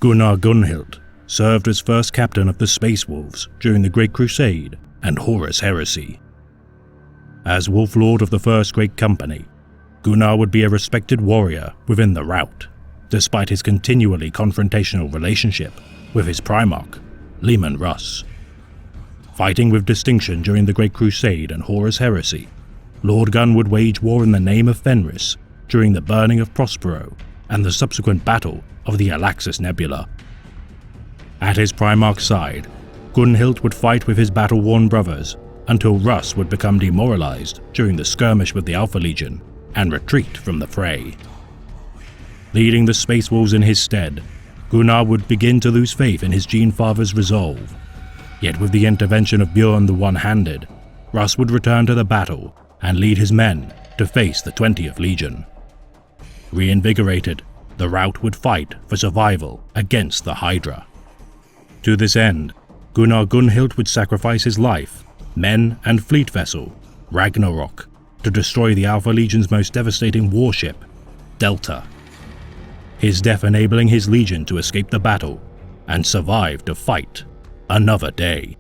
Gunnar Gunhild served as first captain of the Space Wolves during the Great Crusade and Horus Heresy. As Wolf Lord of the First Great Company, Gunnar would be a respected warrior within the Rout, despite his continually confrontational relationship with his Primarch, Leman Russ. Fighting with distinction during the Great Crusade and Horus Heresy, Lord Gunn would wage war in the name of Fenris during the burning of Prospero and the subsequent battle of the Alaxis Nebula. At his Primarch's side, Gunhild would fight with his battle-worn brothers until Russ would become demoralized during the skirmish with the Alpha Legion and retreat from the fray. Leading the Space Wolves in his stead, Gunnar would begin to lose faith in his Gene Father's resolve. Yet with the intervention of Bjorn the One-Handed, Russ would return to the battle and lead his men to face the 20th Legion. Reinvigorated, the Rout would fight for survival against the Hydra. To this end, Gunnar Gunhild would sacrifice his life, men and fleet vessel, Ragnarok, to destroy the Alpha Legion's most devastating warship, Delta. His death enabling his legion to escape the battle and survive to fight another day.